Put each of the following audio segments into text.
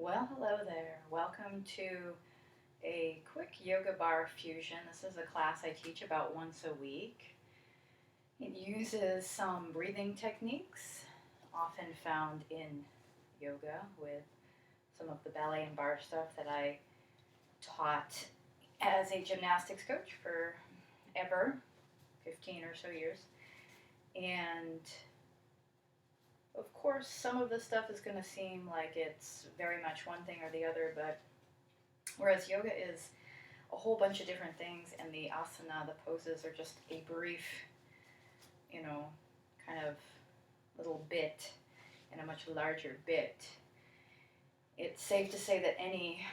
Well, hello there. Welcome to a quick yoga bar fusion. This is a class I teach about once a week. It uses some breathing techniques, often found in yoga, with some of the ballet and bar stuff that I taught as a gymnastics coach for ever, 15 or so years. And of course, some of this stuff is going to seem like it's very much one thing or the other, but whereas yoga is a whole bunch of different things and the asana, the poses, are just a brief, kind of little bit in a much larger bit, it's safe to say that any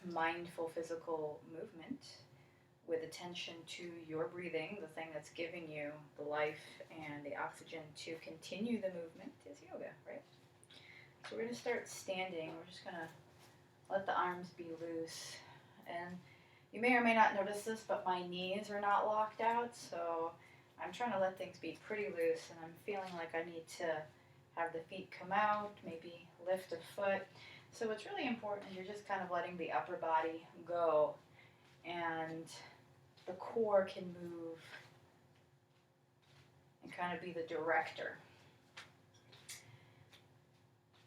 mindful physical movement with attention to your breathing, the thing that's giving you the life and the oxygen to continue the movement, is yoga, right? So we're going to start standing. We're just going to let the arms be loose. And you may or may not notice this, but my knees are not locked out, so I'm trying to let things be pretty loose, and I'm feeling like I need to have the feet come out, maybe lift a foot. So what's really important is you're just kind of letting the upper body go, and the core can move and kind of be the director.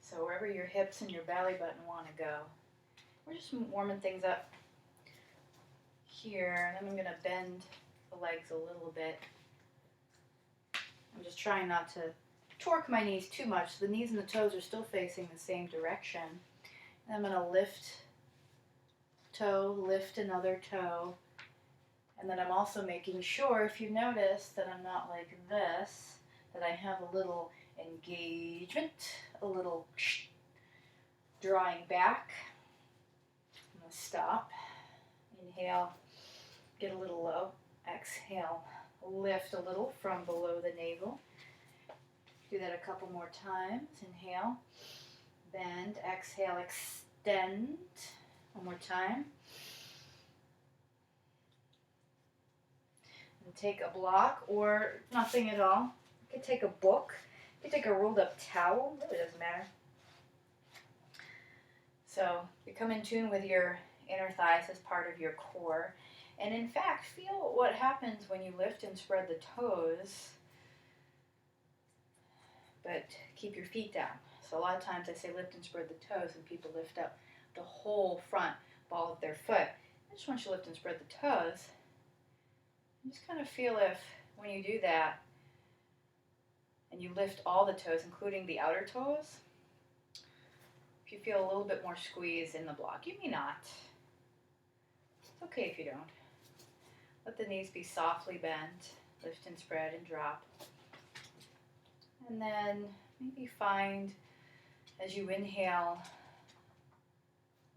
So wherever your hips and your belly button want to go, we're just warming things up here, and then I'm going to bend the legs a little bit. I'm just trying not to torque my knees too much. The knees and the toes are still facing the same direction. And I'm going to lift toe, lift another toe. And then I'm also making sure, if you notice, that I'm not like this, that I have a little engagement, a little drawing back. I'm going to stop, inhale, get a little low, exhale, lift a little from below the navel. Do that a couple more times. Inhale, bend, exhale, extend. One more time. And take a block or nothing at all. You could take a book. You could take a rolled up towel. It really doesn't matter. So you come in tune with your inner thighs as part of your core. And in fact, feel what happens when you lift and spread the toes, but keep your feet down. So a lot of times I say lift and spread the toes, and people lift up the whole front ball of their foot. I just want you to lift and spread the toes. And just kind of feel if, when you do that, and you lift all the toes, including the outer toes, if you feel a little bit more squeeze in the block. You may not. It's okay if you don't. Let the knees be softly bent, lift and spread and drop. And then maybe find, as you inhale,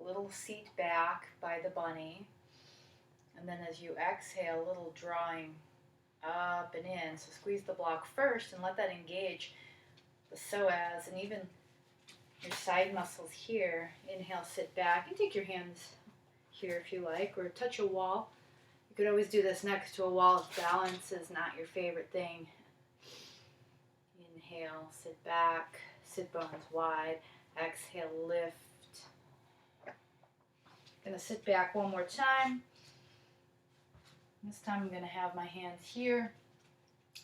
a little seat back by the bunny. And then as you exhale, a little drawing up and in. So squeeze the block first and let that engage the psoas and even your side muscles here. Inhale, sit back. You take your hands here if you like, or touch a wall. You could always do this next to a wall if balance is not your favorite thing. Inhale, sit back, sit bones wide. Exhale, lift. Gonna sit back one more time. This time I'm gonna have my hands here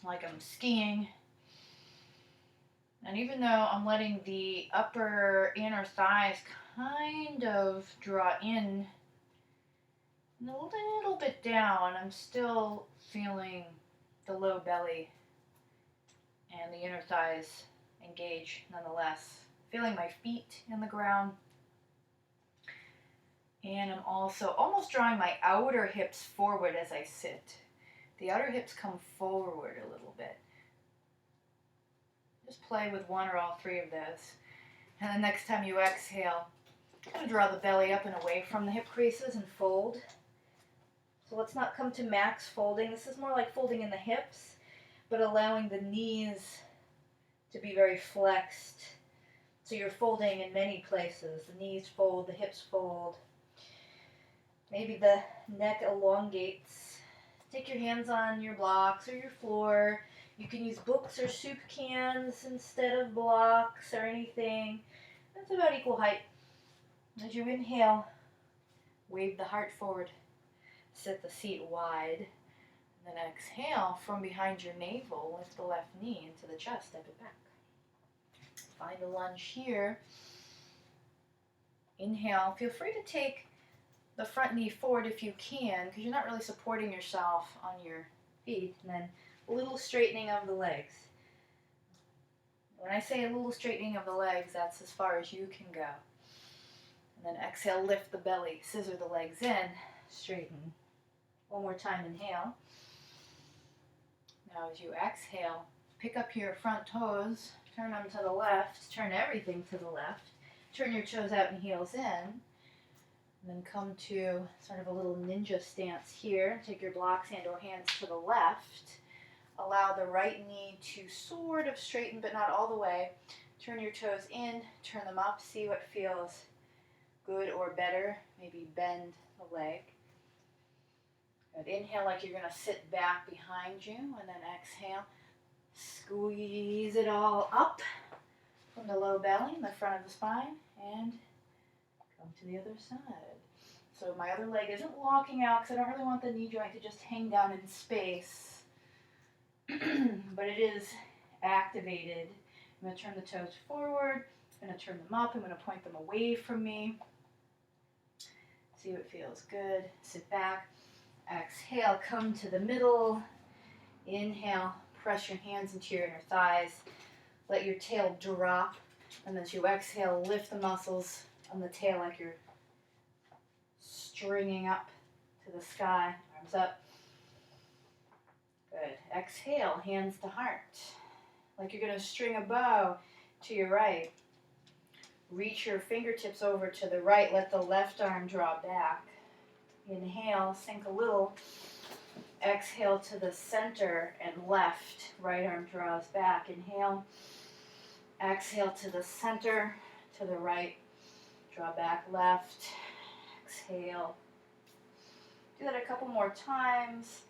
like I'm skiing. And even though I'm letting the upper inner thighs kind of draw in and a little bit down, I'm still feeling the low belly and the inner thighs engage nonetheless. Feeling my feet in the ground. And I'm also almost drawing my outer hips forward as I sit. The outer hips come forward a little bit. Just play with one or all three of those. And the next time you exhale, kind of draw the belly up and away from the hip creases and fold. So let's not come to max folding. This is more like folding in the hips, but allowing the knees to be very flexed. So you're folding in many places. The knees fold, the hips fold. Maybe the neck elongates. Take your hands on your blocks or your floor. You can use books or soup cans instead of blocks or anything. That's about equal height. As you inhale, wave the heart forward, sit the seat wide, and then exhale from behind your navel, lift the left knee into the chest, step it back. Find a lunge here. Inhale, feel free to take the front knee forward if you can, because you're not really supporting yourself on your feet, and then a little straightening of the legs. When I say a little straightening of the legs, that's as far as you can go. And then exhale, lift the belly, scissor the legs in, straighten. One more time, inhale. Now as you exhale, pick up your front toes, turn them to the left, turn everything to the left, turn your toes out and heels in, and then come to sort of a little ninja stance here. Take your blocks and or hands to the left. Allow the right knee to sort of straighten, but not all the way. Turn your toes in, turn them up, see what feels good or better. Maybe bend the leg. Good. Inhale like you're going to sit back behind you, and then exhale. Squeeze it all up from the low belly and the front of the spine, and come to the other side. So my other leg isn't locking out because I don't really want the knee joint to just hang down in space. But it is activated. I'm going to turn the toes forward. I'm going to turn them up. I'm going to point them away from me. See what feels good. Sit back. Exhale, come to the middle. Inhale, press your hands into your inner thighs. Let your tail drop. And as you exhale, lift the muscles on the tail like you're stringing up to the sky. Arms up. Good. Exhale, hands to heart. Like you're going to string a bow to your right. Reach your fingertips over to the right. Let the left arm draw back. Inhale, sink a little. Exhale to the center and left. Right arm draws back. Inhale. Exhale to the center, to the right. Draw back left. Exhale. Do that a couple more times.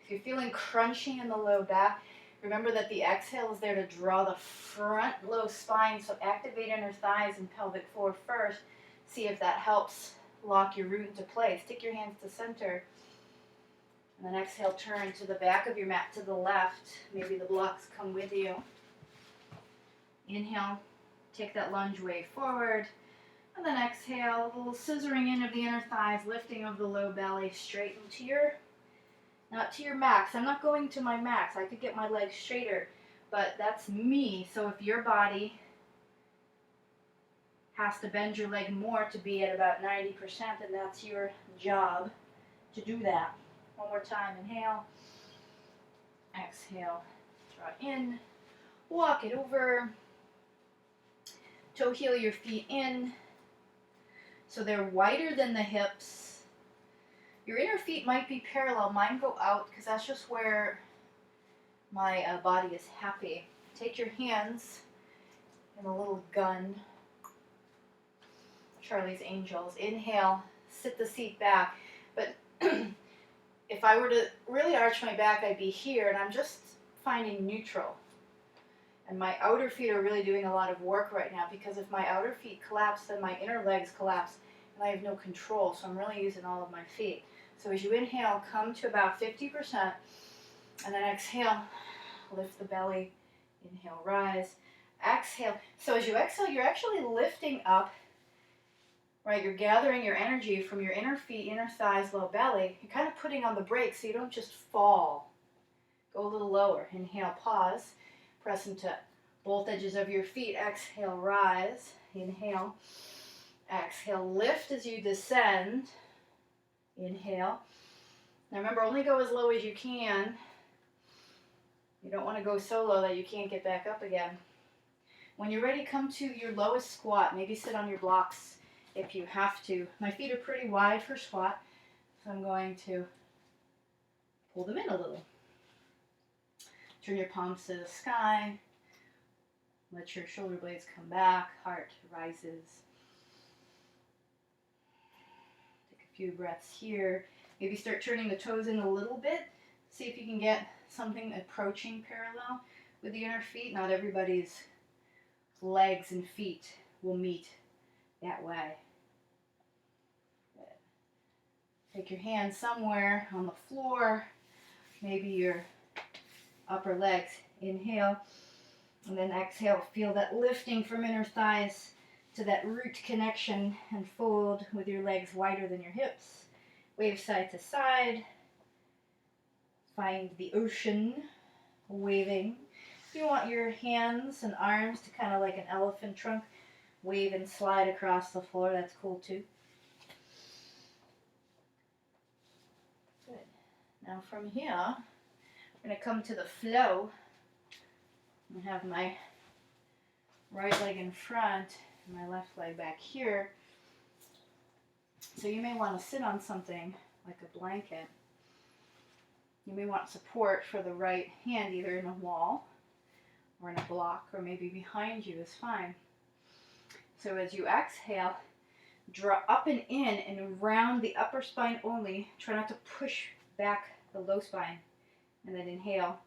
If you're feeling crunchy in the low back, remember that the exhale is there to draw the front low spine, so activate inner thighs and pelvic floor first. See if that helps lock your root into place. Take your hands to center, and then exhale, turn to the back of your mat to the left. Maybe the blocks come with you. Inhale, take that lunge way forward, and then exhale, a little scissoring in of the inner thighs, lifting of the low belly, straighten to your not to your max. I'm not going to my max. I could get my legs straighter, but that's me. So if your body has to bend your leg more to be at about 90%, then that's your job to do that. One more time. Inhale. Exhale. Draw in. Walk it over. Toe heel your feet in so they're wider than the hips. Your inner feet might be parallel. Mine go out because that's just where my body is happy. Take your hands in a little gun. Charlie's Angels. Inhale, sit the seat back. But if I were to really arch my back, I'd be here, and I'm just finding neutral. And my outer feet are really doing a lot of work right now, because if my outer feet collapse, then my inner legs collapse, and I have no control. So I'm really using all of my feet. So as you inhale, come to about 50%, and then exhale, lift the belly, inhale, rise, exhale. So as you exhale, you're actually lifting up, right? You're gathering your energy from your inner feet, inner thighs, low belly. You're kind of putting on the brakes so you don't just fall. Go a little lower. Inhale, pause, press into both edges of your feet. Exhale, rise, inhale, exhale, lift as you descend. Inhale. Now remember, only go as low as you can. You don't want to go so low that you can't get back up again. When you're ready, come to your lowest squat. Maybe sit on your blocks if you have to. My feet are pretty wide for squat, so I'm going to pull them in a little. Turn your palms to the sky. Let your shoulder blades come back. Heart rises. Few breaths here. Maybe start turning the toes in a little bit. See if you can get something approaching parallel with the inner feet. Not everybody's legs and feet will meet that way. Take your hands somewhere on the floor, maybe your upper legs. Inhale, and then exhale. Feel that lifting from inner thighs to that root connection, and fold with your legs wider than your hips. Wave side to side. Find the ocean waving. If you want your hands and arms to kind of like an elephant trunk, wave and slide across the floor. That's cool too. Good. Now from here, I'm going to come to the flow. I have my right leg in front and my left leg back here. So you may want to sit on something like a blanket. You may want support for the right hand, either in a wall or in a block, or maybe behind you is fine. So as you exhale, draw up and in and around the upper spine only. Try not to push back the low spine. And then inhale.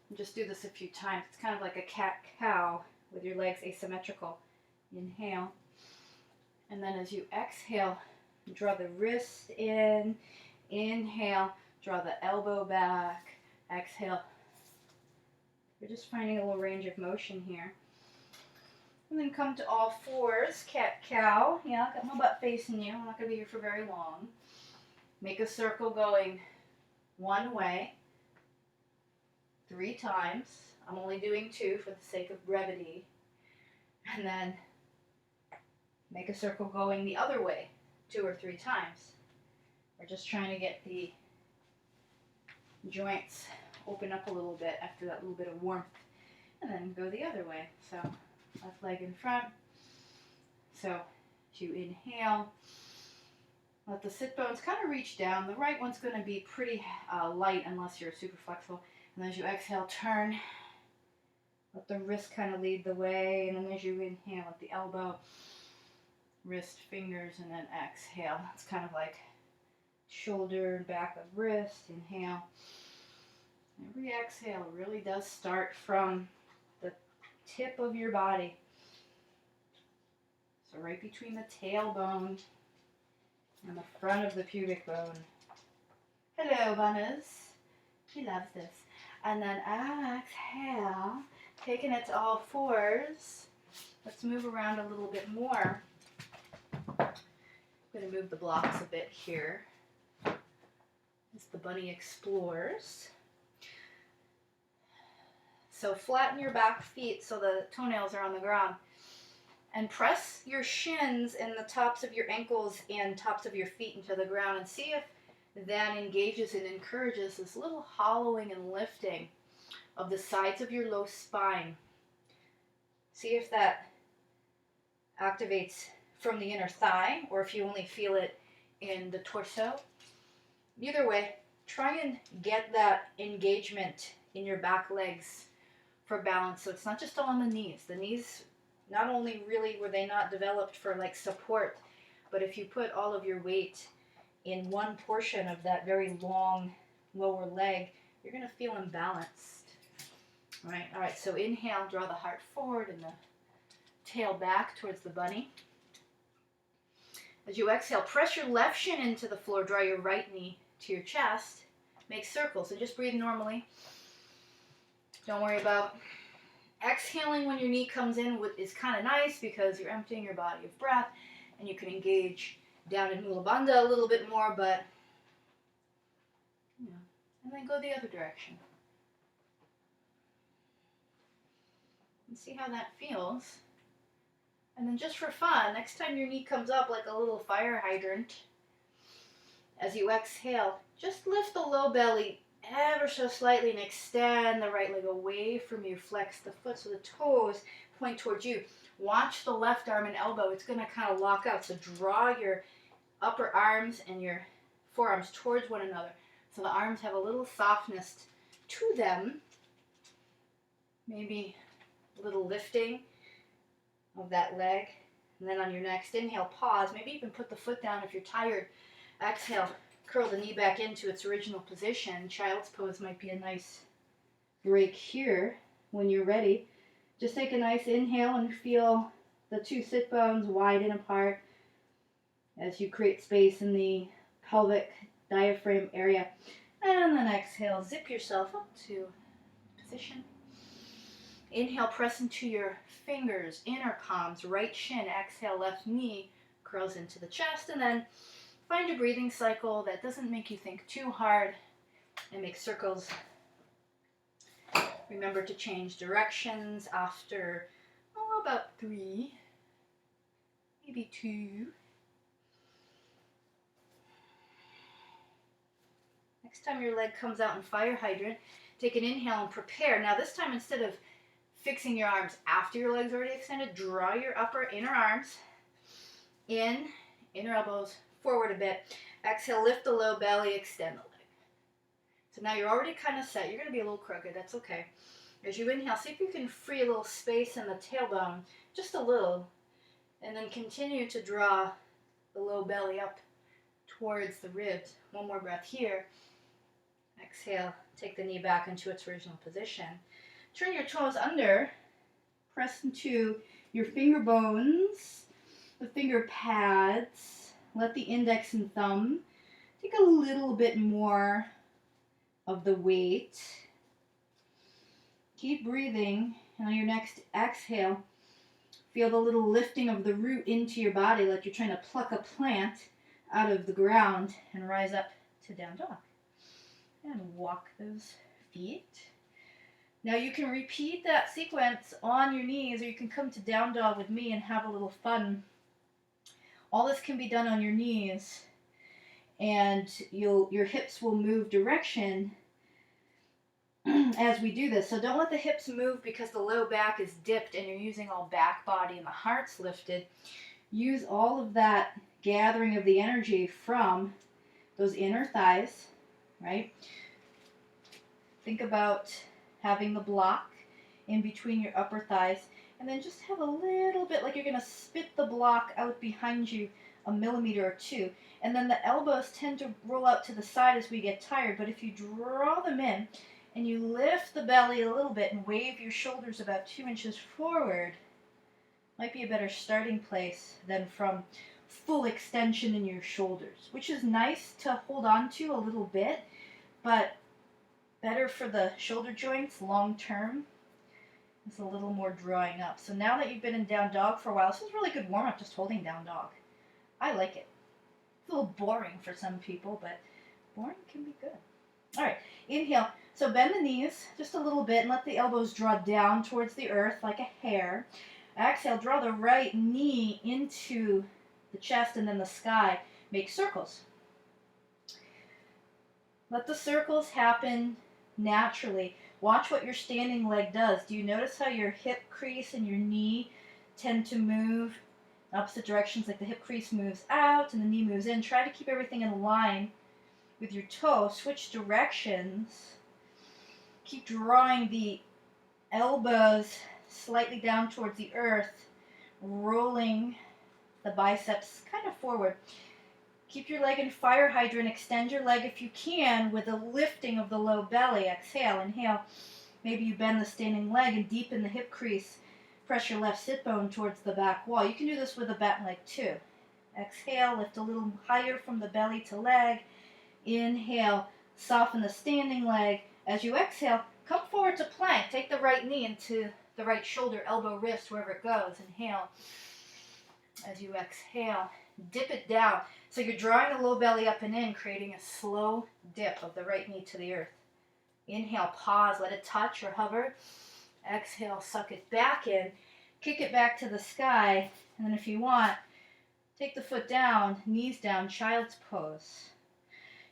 And just do this a few times. It's kind of like a cat-cow with your legs asymmetrical. Inhale. And then as you exhale, draw the wrist in. Inhale. Draw the elbow back. Exhale. You're just finding a little range of motion here. And then come to all fours. Cat-cow. Yeah, got my butt facing you. I'm not going to be here for very long. Make a circle going one way 3 times. I'm only doing 2 for the sake of brevity. And then make a circle going the other way 2 or 3 times. We're just trying to get the joints open up a little bit after that little bit of warmth. And then go the other way. So left leg in front. So as you inhale, let the sit bones kind of reach down. The right one's going to be pretty light unless you're super flexible. And as you exhale, turn. Let the wrist kind of lead the way. And then as you inhale, let the elbow, wrist, fingers, and then exhale. It's kind of like shoulder and back of wrist. Inhale. Every exhale really does start from the tip of your body. So right between the tailbone and the front of the pubic bone. Hello, Bunnies. She loves this. And then exhale, taking it to all fours. Let's move around a little bit more. I'm going to move the blocks a bit here as the bunny explores. So flatten your back feet so the toenails are on the ground. And press your shins and the tops of your ankles and tops of your feet into the ground, and see if that engages and encourages this little hollowing and lifting of the sides of your low spine. See if that activates from the inner thigh, or if you only feel it in the torso. Either way, try and get that engagement in your back legs for balance. So it's not just all on the knees. The knees, not only really were they not developed for like support, but if you put all of your weight in one portion of that very long lower leg, you're going to feel imbalanced. All right, so inhale, draw the heart forward and the tail back towards the bunny. As you exhale, press your left shin into the floor, draw your right knee to your chest, make circles, and just breathe normally. Don't worry about exhaling when your knee comes in is kind of nice because you're emptying your body of breath and you can engage down in Mula Bandha a little bit more, but, and then go the other direction. And see how that feels. And then just for fun, next time your knee comes up like a little fire hydrant, as you exhale, just lift the low belly ever so slightly and extend the right leg away from you. Flex the foot so the toes point towards you. Watch the left arm and elbow. It's going to kind of lock out. So draw your upper arms and your forearms towards one another. So the arms have a little softness to them. Maybe a little lifting of that leg. And then on your next inhale, pause. Maybe even put the foot down if you're tired. Exhale. Curl the knee back into its original position. Child's pose might be a nice break here when you're ready. Just take a nice inhale and feel the 2 sit bones widen apart as you create space in the pelvic diaphragm area. And then exhale, zip yourself up to position. Inhale, press into your fingers, inner palms, right shin. Exhale, left knee curls into the chest. And then find a breathing cycle that doesn't make you think too hard and make circles. Remember to change directions after, about 3, maybe 2. Next time your leg comes out in fire hydrant, take an inhale and prepare. Now this time, instead of fixing your arms after your leg's already extended, draw your upper inner arms in, inner elbows forward a bit. Exhale, lift the low belly, extend the leg. So now you're already kind of set. You're going to be a little crooked. That's okay. As you inhale, see if you can free a little space in the tailbone, just a little, and then continue to draw the low belly up towards the ribs. One more breath here. Exhale, take the knee back into its original position. Turn your toes under, press into your finger bones, the finger pads. Let the index and thumb take a little bit more of the weight. Keep breathing, and on your next exhale, feel the little lifting of the root into your body like you're trying to pluck a plant out of the ground and rise up to down dog. And walk those feet. Now you can repeat that sequence on your knees, or you can come to down dog with me and have a little fun. All this can be done on your knees, and your hips will move direction as we do this. So don't let the hips move because the low back is dipped and you're using all back body and the heart's lifted. Use all of that gathering of the energy from those inner thighs, right? Think about having the block in between your upper thighs, and then just have a little bit like you're going to spit the block out behind you a millimeter or 2. And then the elbows tend to roll out to the side as we get tired, but if you draw them in and you lift the belly a little bit and wave your shoulders about 2 inches forward, might be a better starting place than from full extension in your shoulders, which is nice to hold on to a little bit, but better for the shoulder joints long term is a little more drawing up. So now that you've been in down dog for a while, this is a really good warm up, just holding down dog. I like it. It's a little boring for some people, but boring can be good. All right, inhale. So bend the knees just a little bit and let the elbows draw down towards the earth like a hair. Exhale, draw the right knee into the chest and then the sky. Make circles. Let the circles happen naturally. Watch what your standing leg does. Do you notice how your hip crease and your knee tend to move in opposite directions? Like the hip crease moves out and the knee moves in. Try to keep everything in line with your toe. Switch directions. Keep drawing the elbows slightly down towards the earth, rolling the biceps kind of forward. Keep your leg in fire hydrant. Extend your leg if you can with a lifting of the low belly. Exhale, inhale. Maybe you bend the standing leg and deepen the hip crease. Press your left sit bone towards the back wall. You can do this with a bent leg too. Exhale, lift a little higher from the belly to leg. Inhale, soften the standing leg. As you exhale, come forward to plank. Take the right knee into the right shoulder, elbow, wrist, wherever it goes. Inhale. As you exhale, dip it down. So you're drawing the low belly up and in, creating a slow dip of the right knee to the earth. Inhale, pause, let it touch or hover. Exhale, suck it back in, kick it back to the sky, and then if you want, take the foot down, knees down, child's pose.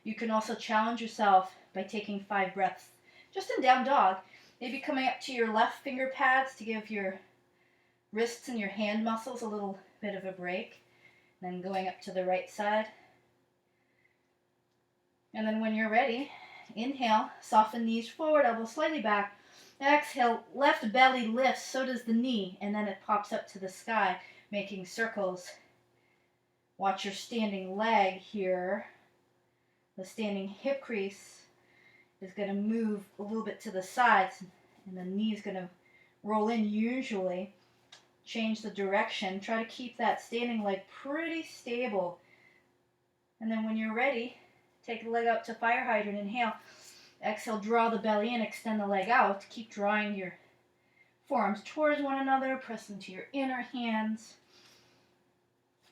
You can also challenge yourself by taking 5 breaths just in down dog, maybe coming up to your left finger pads to give your wrists and your hand muscles a little bit of a break. Then going up to the right side. And then when you're ready, inhale, soften knees forward, elbows slightly back. Exhale, left belly lifts, so does the knee, and then it pops up to the sky, making circles. Watch your standing leg here. The standing hip crease is going to move a little bit to the sides, and the knee is going to roll in usually. Change the direction. Try to keep that standing leg pretty stable. And then when you're ready, take the leg out to fire hydrant. Inhale. Exhale, draw the belly in, extend the leg out. Keep drawing your forearms towards one another. Press into your inner hands.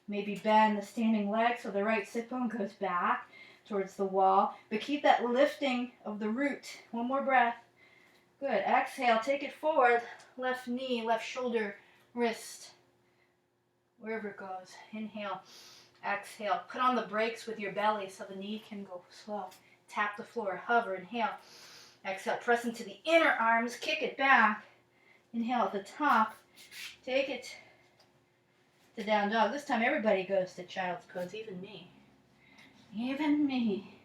Maybe bend the standing leg so the right sit bone goes back towards the wall. But keep that lifting of the root. One more breath. Good. Exhale, take it forward. Left knee, left shoulder, wrist, wherever it goes. Inhale. Exhale. Put on the brakes with your belly so the knee can go slow. Tap the floor. Hover. Inhale. Exhale. Press into the inner arms. Kick it back. Inhale at the top. Take it to down dog. This time everybody goes to child's pose. Even me. Even me.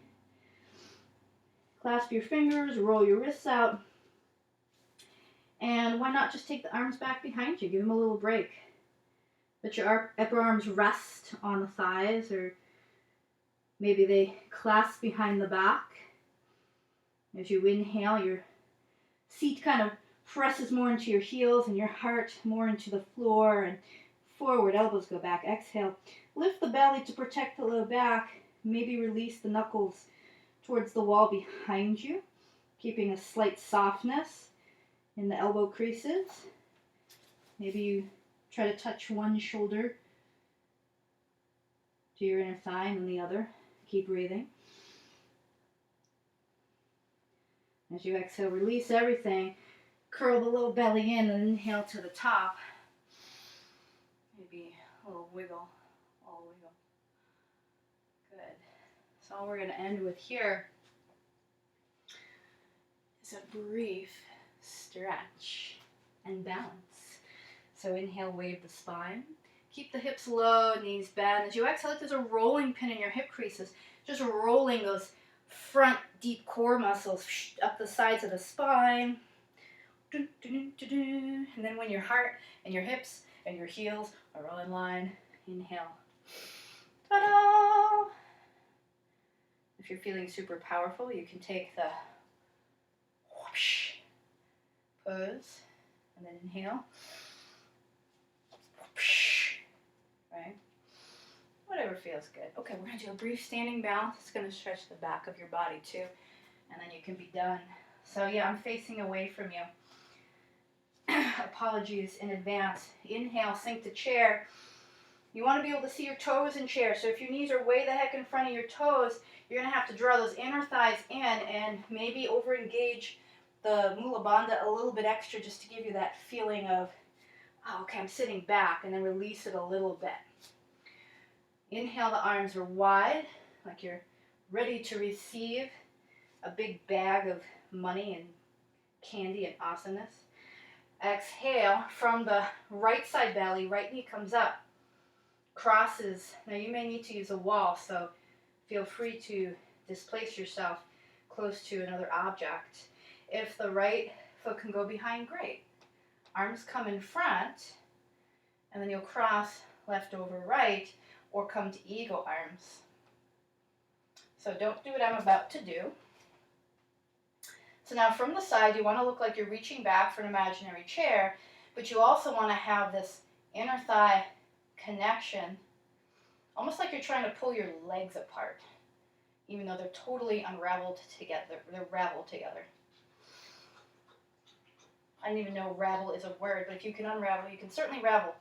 Clasp your fingers. Roll your wrists out. And why not just take the arms back behind you? Give them a little break. Let your upper arms rest on the thighs, or maybe they clasp behind the back. As you inhale, your seat kind of presses more into your heels and your heart more into the floor and forward. Elbows go back. Exhale. Lift the belly to protect the low back. Maybe release the knuckles towards the wall behind you, keeping a slight softness in the elbow creases. Maybe you try to touch one shoulder to your inner thigh and then the other. Keep breathing. As you exhale, release everything. Curl the low belly in and inhale to the top. Maybe a little wiggle. All wiggle. Good. So all we're going to end with here is a brief stretch and balance. So inhale, wave the spine. Keep the hips low, knees bend. As you exhale, there's a rolling pin in your hip creases. Just rolling those front deep core muscles up the sides of the spine. And then when your heart and your hips and your heels are all in line, inhale. Ta-da! If you're feeling super powerful, you can take the whoosh pose and then inhale. Right? Whatever feels good. Okay, we're going to do a brief standing balance. It's going to stretch the back of your body too. And then you can be done. So yeah, I'm facing away from you. Apologies in advance. Inhale, sink to chair. You want to be able to see your toes in chair. So if your knees are way the heck in front of your toes, you're going to have to draw those inner thighs in and maybe over-engage the Mula Bandha a little bit extra just to give you that feeling of, oh, okay, I'm sitting back, and then release it a little bit. Inhale, the arms are wide, like you're ready to receive a big bag of money and candy and awesomeness. Exhale, from the right side belly, right knee comes up, crosses. Now you may need to use a wall, so feel free to displace yourself close to another object. If the right foot can go behind, great. Arms come in front, and then you'll cross left over right, or come to eagle arms. So don't do what I'm about to do. So now from the side, you want to look like you're reaching back for an imaginary chair, but you also want to have this inner thigh connection, almost like you're trying to pull your legs apart, even though they're totally unraveled together. They're raveled together. I don't even know ravel is a word, but if you can unravel, you can certainly ravel.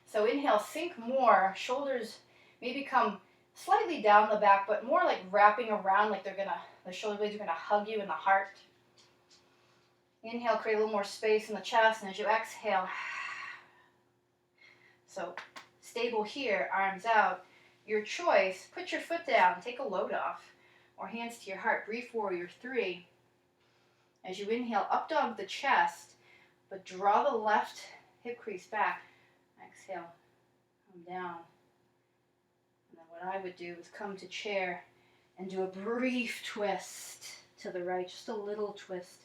So inhale, sink more. Shoulders maybe come slightly down the back, but more like wrapping around, like the shoulder blades are gonna hug you in the heart. Inhale, create a little more space in the chest, and as you exhale, so stable here, arms out. Your choice, put your foot down, take a load off, or hands to your heart. Brief warrior 3. As you inhale, up dog the chest, but draw the left hip crease back. Exhale, come down. And then what I would do is come to chair and do a brief twist to the right, just a little twist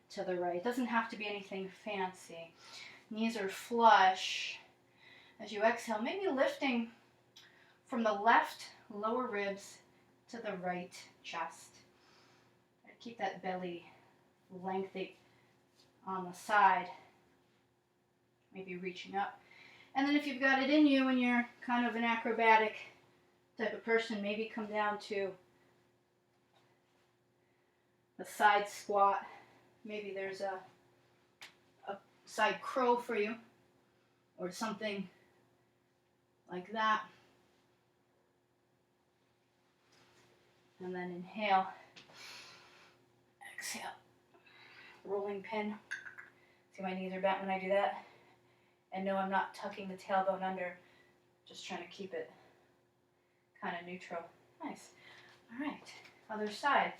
to the right. It doesn't have to be anything fancy. Knees are flush. As you exhale, maybe lifting from the left lower ribs to the right chest. Keep that belly lengthy on the side, maybe reaching up. And then if you've got it in you and you're kind of an acrobatic type of person, maybe come down to a side squat. Maybe there's a side crow for you, or something like that. And then inhale, exhale, rolling pin. See, my knees are bent when I do that. And no, I'm not tucking the tailbone under, just trying to keep it kind of neutral. Nice. All right, other side.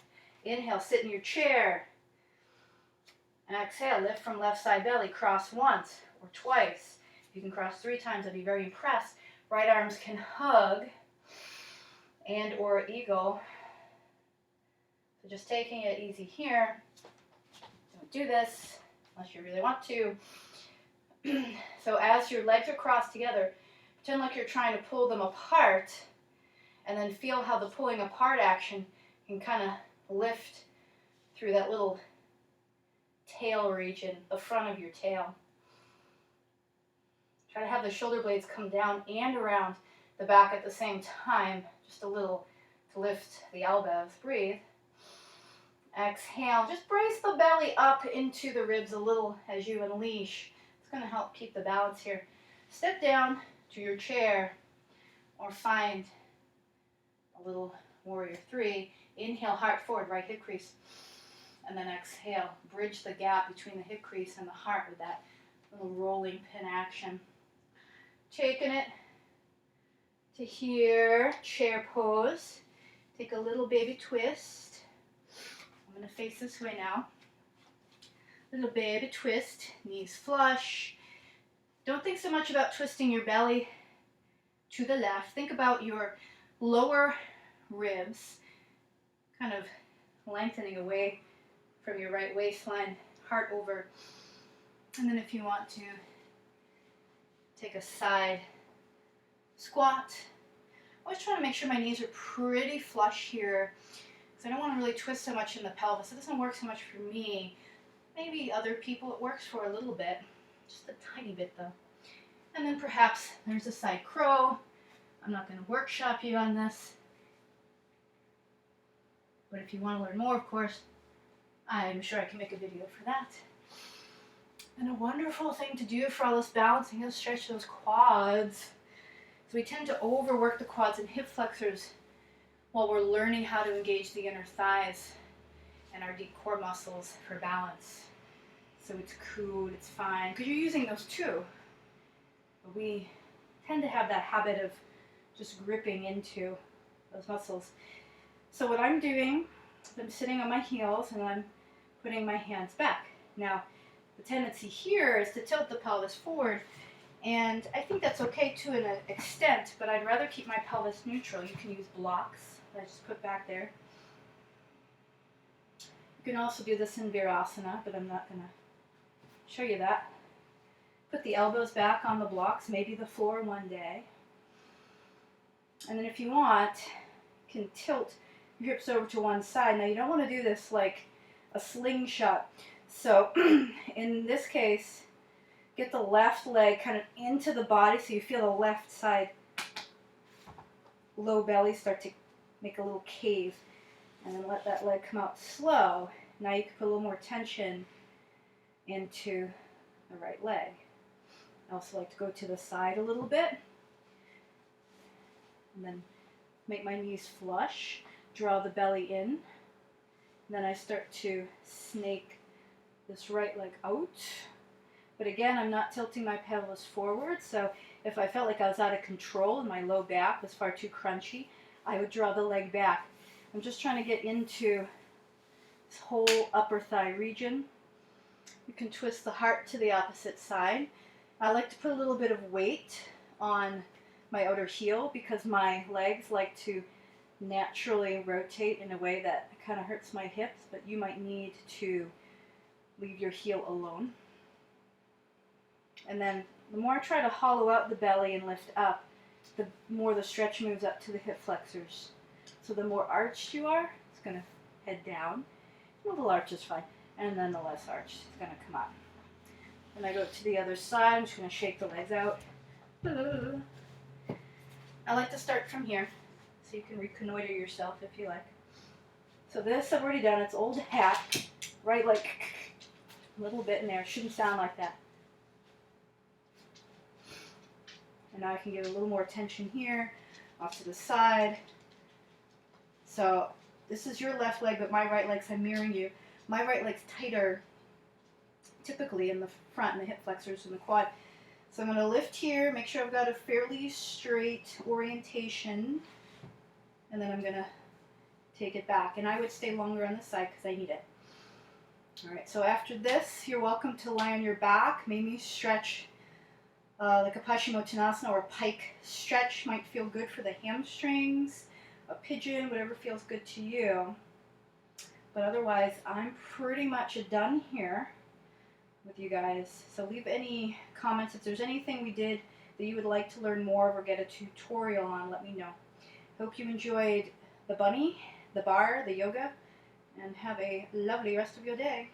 Inhale, sit in your chair. Exhale, lift from left side belly. Cross once or twice. If you can cross 3 times, I'd be very impressed. Right arms can hug and or eagle. So just taking it easy here. Don't do this unless you really want to. So as your legs are crossed together, pretend like you're trying to pull them apart, and then feel how the pulling apart action can kind of lift through that little tail region, the front of your tail. Try to have the shoulder blades come down and around the back at the same time, just a little to lift the elbows. Breathe. Exhale. Just brace the belly up into the ribs a little as you unleash. It's going to help keep the balance here. Step down to your chair or find a little warrior 3. Inhale, heart forward, right hip crease. And then exhale, bridge the gap between the hip crease and the heart with that little rolling pin action. Taking it to here, chair pose. Take a little baby twist. I'm going to face this way now. Little baby twist, knees flush. Don't think so much about twisting your belly to the left. Think about your lower ribs kind of lengthening away from your right waistline, heart over. And then if you want to, take a side squat. Always trying to make sure my knees are pretty flush here, because I don't want to really twist so much in the pelvis. It doesn't work so much for me. Maybe other people it works for a little bit, just a tiny bit though. And then perhaps there's a side crow. I'm not going to workshop you on this, but if you want to learn more, of course, I'm sure I can make a video for that. And a wonderful thing to do for all this balancing is stretch those quads. So we tend to overwork the quads and hip flexors while we're learning how to engage the inner thighs and our deep core muscles for balance. So it's cool, it's fine, because you're using those too. But we tend to have that habit of just gripping into those muscles. So what I'm doing, I'm sitting on my heels and I'm putting my hands back. Now, the tendency here is to tilt the pelvis forward, and I think that's okay to an extent, but I'd rather keep my pelvis neutral. You can use blocks that I just put back there. You can also do this in Virasana, but I'm not going to show you that. Put the elbows back on the blocks, maybe the floor one day. And then if you want, you can tilt your hips over to one side. Now you don't want to do this like a slingshot. So in this case, get the left leg kind of into the body so you feel the left side low belly start to make a little cave. And then let that leg come out slow. Now you can put a little more tension into the right leg. I also like to go to the side a little bit. And then make my knees flush. Draw the belly in. And then I start to snake this right leg out. But again, I'm not tilting my pelvis forward. So if I felt like I was out of control and my low back was far too crunchy, I would draw the leg back. I'm just trying to get into this whole upper thigh region. You can twist the heart to the opposite side. I like to put a little bit of weight on my outer heel because my legs like to naturally rotate in a way that kind of hurts my hips, but you might need to leave your heel alone. And then the more I try to hollow out the belly and lift up, the more the stretch moves up to the hip flexors. So the more arched you are, it's going to head down. A little arch is fine. And then the less arched, it's going to come up. Then I go to the other side. I'm just going to shake the legs out. I like to start from here. so you can reconnoiter yourself if you like. So this I've already done. It's old hat, right? Like a little bit in there. It shouldn't sound like that. And now I can get a little more tension here, off to the side. So this is your left leg, but my right leg's, I'm mirroring you. My right leg's tighter, typically in the front, and the hip flexors and the quad. So I'm going to lift here, make sure I've got a fairly straight orientation, and then I'm going to take it back. And I would stay longer on this side because I need it. Alright, so after this, you're welcome to lie on your back, maybe stretch like a Paschimottanasana or a pike stretch. Might feel good for the hamstrings, a pigeon, whatever feels good to you. But otherwise, I'm pretty much done here with you guys. So leave any comments. If there's anything we did that you would like to learn more of or get a tutorial on, let me know. Hope you enjoyed the bunny, the bar, the yoga, and have a lovely rest of your day.